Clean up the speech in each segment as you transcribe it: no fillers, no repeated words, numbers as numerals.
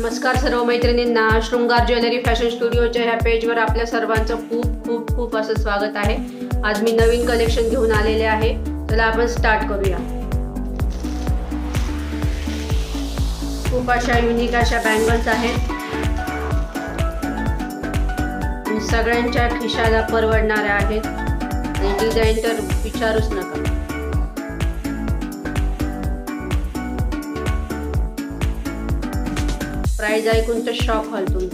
नमस्कार सर्व मैत्रिणींना, शृंगार ज्वेलरी फॅशन स्टुडिओच्या ह्या पेजवर आपल्या सर्वांचं खूप खूप खूप असं स्वागत आहे। आज मी नवीन कलेक्शन घेऊन आलेले आहे। चला आपण स्टार्ट करूया। खूप अशा युनिक अशा बँगल्स आहेत, सगळ्यांच्या खिशाला परवडणाऱ्या आहेत आणि डिझाइन तर विचारूच नका। प्राइस ऐकून तर शॉक व्हाल तुम्ही।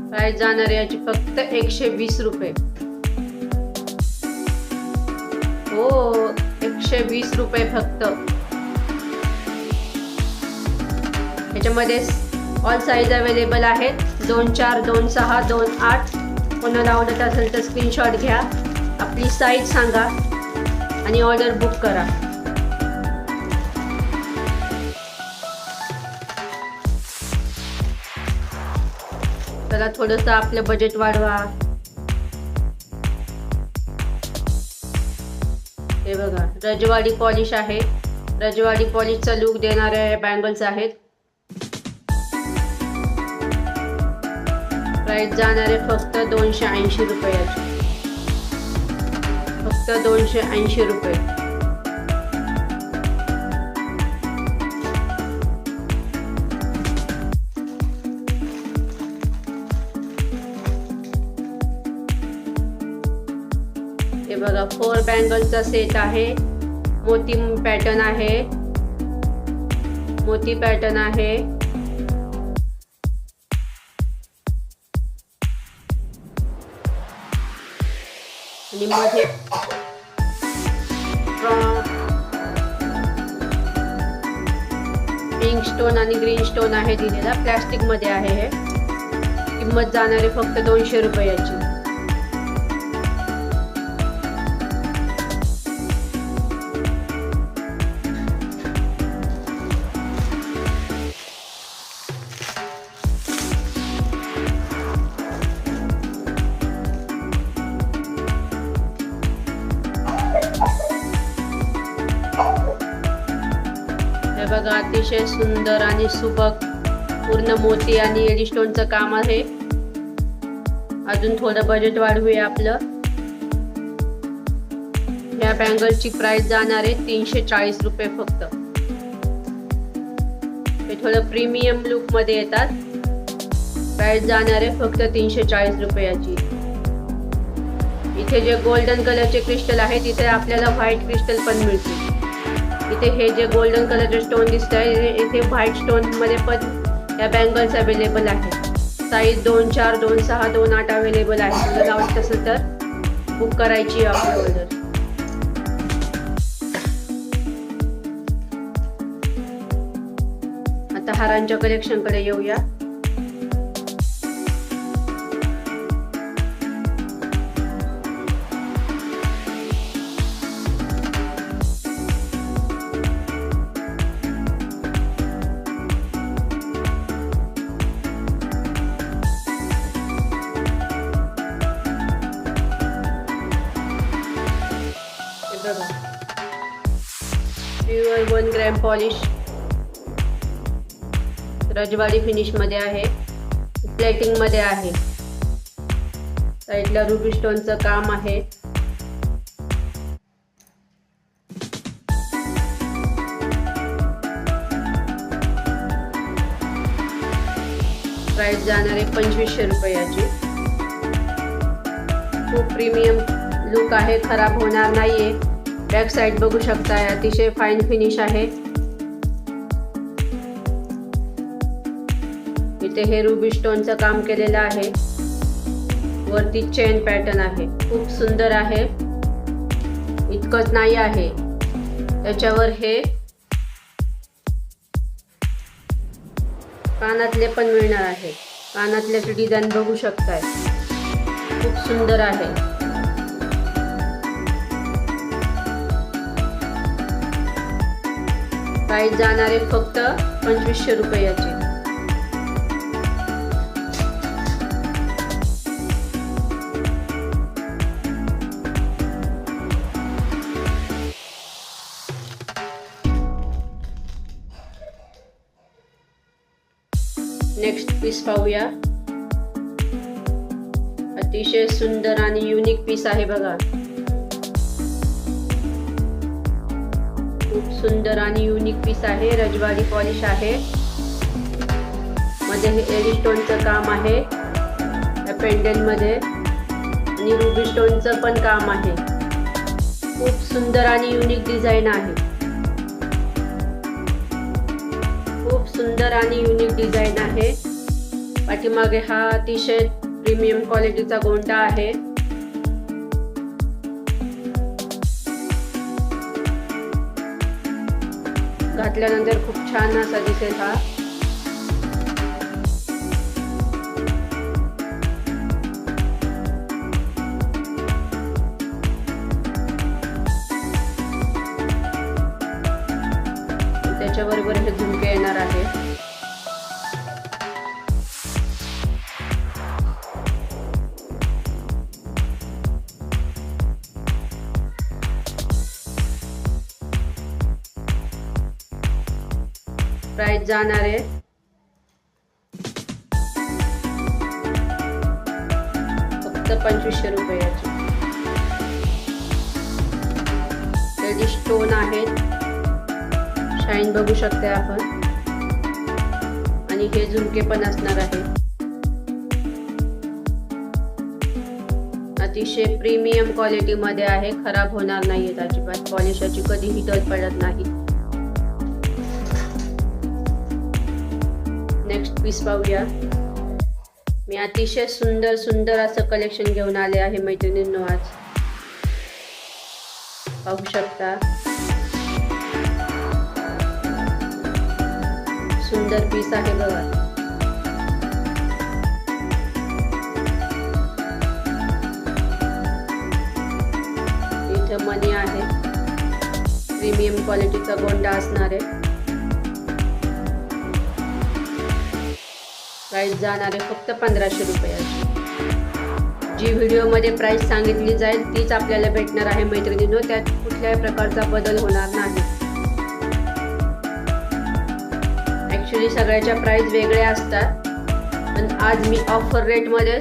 प्राइस जाणार याची फक्त 120 रुपये। हो, 120 रुपये फक्त। याच्यामध्ये ऑल साइज अवेलेबल आहेत, 2-4, 2-6, 2-8। कोणाला आवडत असेल तर स्क्रीनशॉट घ्या, आपली साइज सांगा आणि ऑर्डर बुक करा। चला थोडंसं आपलं बजेट वाढवा। हे बघा, रजवाडी पॉलिश आहे। रजवाडी पॉलिशचा लुक देणाऱ्या हे बँगल्स आहेत। प्राइस जाणार आहे फक्त 280 रुपयाची, फक्त 280 रुपये। हे बघा, 4 बँगलचा सेट आहे। मोती पॅटर्न आहे, मोती पॅटर्न आहे। आणि मध्ये पिंक स्टोन आणि ग्रीन स्टोन आहे दिलेला, प्लास्टिक मध्ये आहे। हे किंमत जाणार आहे फक्त 200 रुपयाची। हे बघा, अतिशय सुंदर आणि सुबक पूर्ण मोती आणि एडी स्टोनचं काम आहे। अजून थोडं बजेट वाढवूया आपलं। या बँगलची प्राइस जाणार आहे 340 रुपये फक्त। हे थोडं प्रीमियम लुक मध्ये येतात। प्राइस जाणार आहे फक्त 340 रुपयाची। इथे जे गोल्डन कलरचे क्रिस्टल आहे, तिथे आपल्याला व्हाईट क्रिस्टल पण मिळते। इथे हे जे गोल्डन कलरचे स्टोन दिसत आहे, इथे व्हाईट स्टोन मध्ये पण या बँगल्स अवेलेबल आहेत। साइज 2-4, 2-6, 2-8 अवेलेबल आहे। जर आवडत असेल तर बुक करायची आपली ऑर्डर। आता हारांच्या कलेक्शन कडे येऊया। प्युअर 1 ग्रॅम पॉलिश, रजवाडी फिनिश मध्ये आहे, प्लेटिंग मध्ये आहे। साइडला रुबी स्टोनचं काम आहे। प्राइस जाणार आहे 2500 रुपयाची। खूप प्रीमियम लुक आहे, खराब होणार नाहीये। बॅक साइड बघू शकताय, अतिशय फाइन फिनिश आहे। इथे हे रुबी स्टोनचं काम केलेलं आहे, वरती चेन पॅटर्न आहे, खूप सुंदर आहे। इतकंच नाही आहे, त्याच्यावर हे कानातले पण मिळणार आहे। कानातल्याची डिझाइन बघू शकताय, खूप सुंदर आहे। प्राइस जाणार आहे फक्त 2500 रुपयाची। नेक्स्ट पीस पाहूया. अतिशय सुंदर आणि युनिक पीस आहे बघा. खूप सुंदर आणि युनिक पीस आहे. रजवाडी पॉलिश आहे. मध्ये एडी स्टोनचं काम आहे या पेंडंट मध्ये आणि रुबी स्टोनचं पण काम आहे. खूप सुंदर आणि युनिक डिझाईन आहे. खूप सुंदर आणि युनिक डिझाईन आहे. पाठीमागे हा अतिशय प्रीमियम क्वालिटीचा गोंडा आहे. घातल्यानंतर खूप छान असा दिसेल हा. त्याच्याबरोबर हे झुमके येणार आहे. प्राइस जाणार आहे फक्त 2500 रुपयाची. रेडी स्टोन आहेत. शाईन बघू शकता आपण. आणि हे झुमके पण असणार आहे. अतिशय प्रीमियम क्वालिटी मध्ये आहे. खराब होणार नाहीत अजिबात. पॉलिशाची कधीही डल पडत नाही. नेक्स्ट पीस पाहूया. मी अतिशय सुंदर सुंदर असं कलेक्शन घेऊन आले आहे मैत्रिणींनो. आज पाहू शकता. सुंदर पीस आहे बघा. इथे मनी आहे. प्रीमियम क्वालिटीचा गोंडा असणार आहे. प्राइस जाणार आहे फक्त 1500 रुपयाची. जी व्हिडिओमध्ये प्राइस सांगितली जाईल तीच आपल्याला भेटणार आहे मैत्रिणींनो. त्यात कुठल्याही प्रकारचा बदल होणार नाही. ॲक्च्युली सगळ्याच्या प्राइस वेगळ्या असतात. पण आज मी ऑफर रेटमध्ये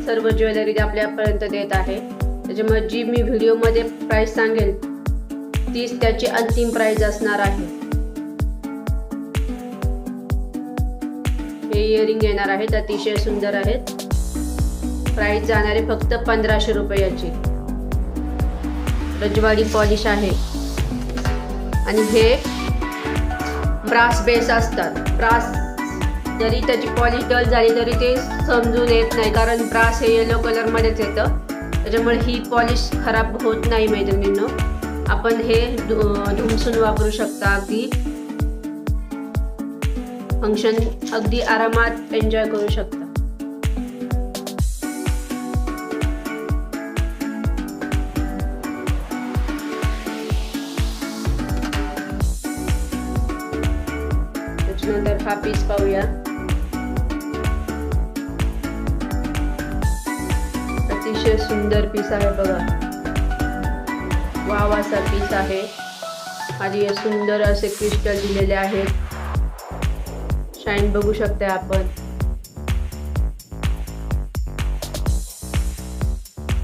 सर्व ज्वेलरी आपल्यापर्यंत देत आहे. त्याच्यामुळे जी मी व्हिडिओमध्ये प्राइस सांगेल तीच त्याची अंतिम प्राइस असणार आहे. हे इयरिंग येणार आहेत. अतिशय सुंदर आहेत. प्राइस जाणार आहे फक्त 1500 रुपयाची. रजवाडी पॉलिश आहे. आणि हे ब्रास बेस असतात. ब्रास जरी त्याची पॉलिश डल झाली तरी ते समजून येत नाही, कारण ब्रास हे येलो कलर मध्येच येतं. त्याच्यामुळे ही पॉलिश खराब होत नाही मैत्रिणींनो. आपण हे धुमसून वापरू शकता. अगदी फंक्शन अगदी आरामात एन्जॉय करू शकता. त्याच्यानंतर हा पीस पाहूया. अतिशय सुंदर पीस आहे बघा. वाव असा पीस आहे. आणि सुंदर असे क्रिस्टल दिलेले आहेत. शाईन बघू शकता आपण.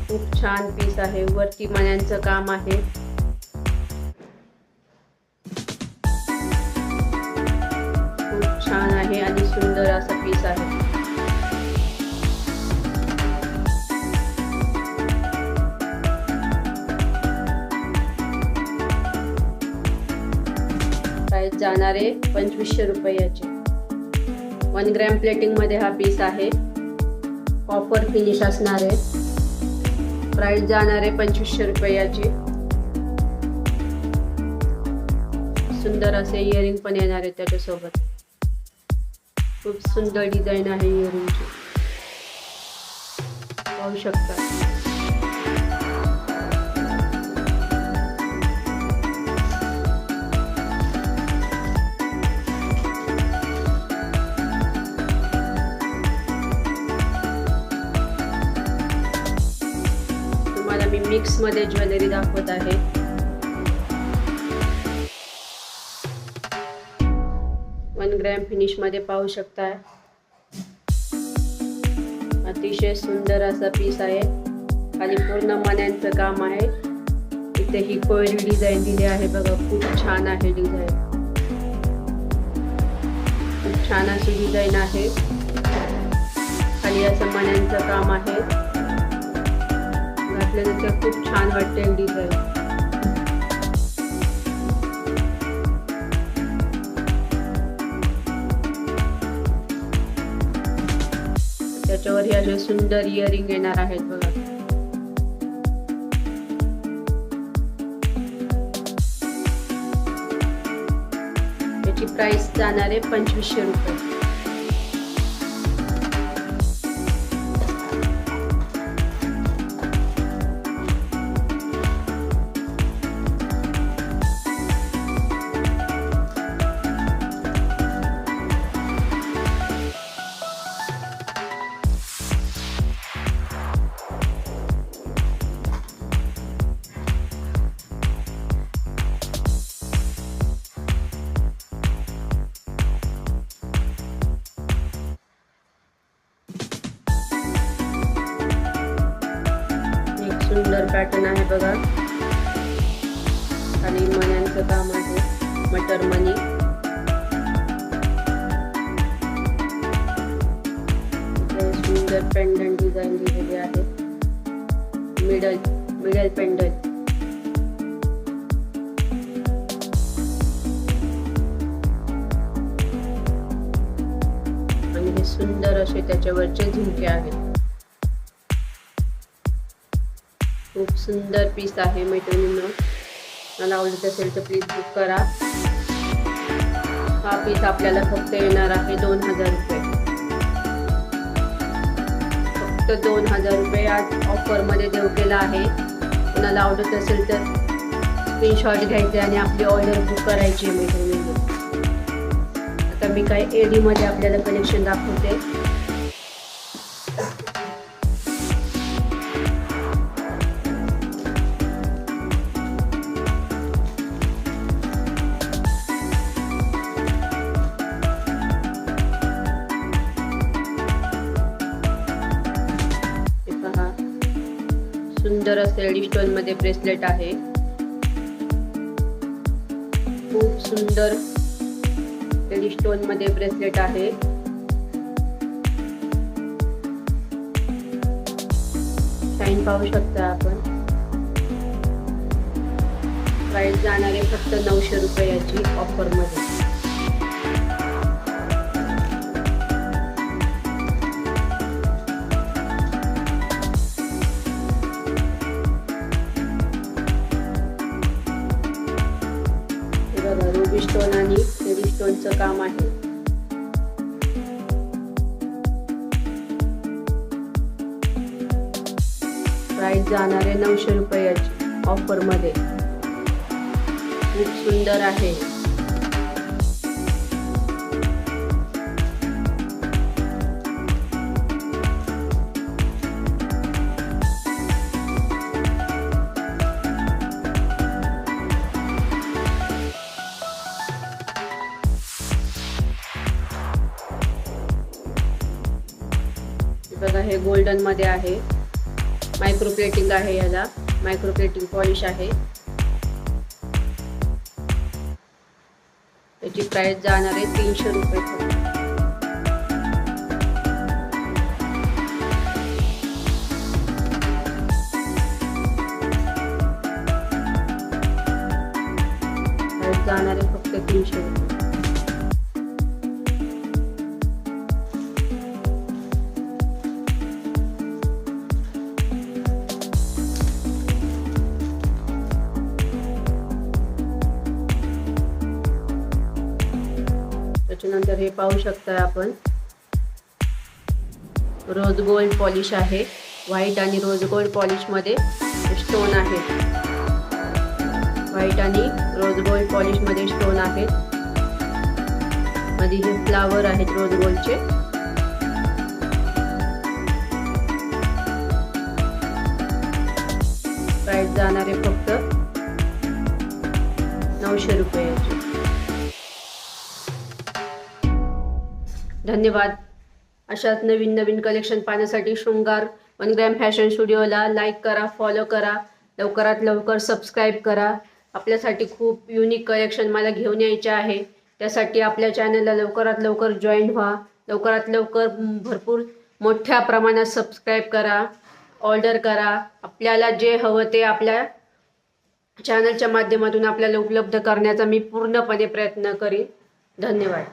खूप छान पीस आहे. वरती मण्यांचं काम आहे. खूप छान आहे आणि सुंदर असा पीस आहे. प्राइस जाणार आहे 2500 रुपयाची. 1 ग्रॅम प्लेटिंग मध्ये हा पीस आहे. कॉपर फिनिश असणार आहे. प्राइस जाणार आहे 2500 रुपयाची. सुंदर असे इयरिंग पण येणार आहे त्याच्यासोबत. खूप सुंदर डिझाईन आहे इयरिंगची. पाहू शकता. मी मिक्स मध्ये ज्वेलरी दाखवत आहे. 1 ग्रॅम फिनिश मध्ये पाहू शकता. अतिशय सुंदर असा पीस आहे. खाली पूर्ण मण्यांचं काम आहे. इथे ही कोयरी डिझाईन दिली आहे बघा, खूप छान आहे डिझाईन. खूप छान अशी डिझाईन आहे. खाली असं मण्यांचं काम आहे. घातल्यानंतर खूप छान वाटते डिझाईन. त्याच्यावर हे असे सुंदर इयरिंग येणार आहेत बघा. याची प्राइस जाणार आहे 2500 रुपये. सुंदर पॅटर्न आहे बघा. खाली मण्यांचं काम आहे, मटर मनी. सुंदर पेंडंट डिझाईन दिलेली आहे. Middle pendant. आणि हे सुंदर असे त्याच्यावरचे झुमके आहेत. खूप सुंदर पीस आहे मैत्रिणींनो. मला आवडत असेल तर प्लीज बुक करा. हा पीस आपल्याला फक्त येणार आहे 2000 रुपये. फक्त 2000 रुपये आज ऑफर मध्ये देऊ केला आहे. कोणाला आवडत असेल तर स्क्रीनशॉट घ्यायचे आणि आपली ऑर्डर बुक करायची मैत्रिणींनो. आता मी काय एडी मध्ये आपल्याला कलेक्शन दाखवते. सुंदर असे एडी स्टोन मध्ये ब्रेसलेट आहे. खूप सुंदर एडी स्टोन मध्ये ब्रेसलेट आहे. शाईन पाहू शकता आपण. प्राइस जाणार आहे फक्त 900 रुपये याची ऑफर मध्ये. रुबी स्टोन आणि एडी स्टोनचं काम आहे. प्राइस जाणार आहे 900 रुपये याची ऑफर मध्ये. खूप सुंदर आहे. बघा हे गोल्डन मध्ये आहे. मायक्रो प्लेटिंग आहे. याला मायक्रो प्लेटिंग पॉलिश आहे. याची प्राइस जाणार आहे 300 रुपये. प्राइस जाणार आहे फक्त 300 रुपये. त्याच्यानंतर हे पाहू शकता आपण रोज गोल्ड पॉलिश आहे. व्हाईट आणि रोज गोल्ड पॉलिश मध्ये स्टोन आहेत. व्हाईट आणि रोज गोल्ड पॉलिश मध्ये स्टोन आहेत. मध्ये हे फ्लावर आहेत रोज गोल्डचे. प्राइस जाणार आहे फक्त 900 रुपये. धन्यवाद. अशाच नवीन नवीन कलेक्शन पाहण्यासाठी शृंगार 1 ग्रॅम फॅशन स्टुडिओला लाईक करा, फॉलो करा, लवकरात लवकर सबस्क्राईब करा. आपल्यासाठी खूप युनिक कलेक्शन मला घेऊन यायचे आहे. त्यासाठी आपल्या चॅनलला लवकरात लवकर जॉईन व्हा. लवकरात लवकर भरपूर मोठ्या प्रमाणात सबस्क्राईब करा, ऑर्डर करा. आपल्याला जे हवं ते आपल्या चॅनलच्या माध्यमातून आपल्याला उपलब्ध करण्याचा मी पूर्णपणे प्रयत्न करीन. धन्यवाद.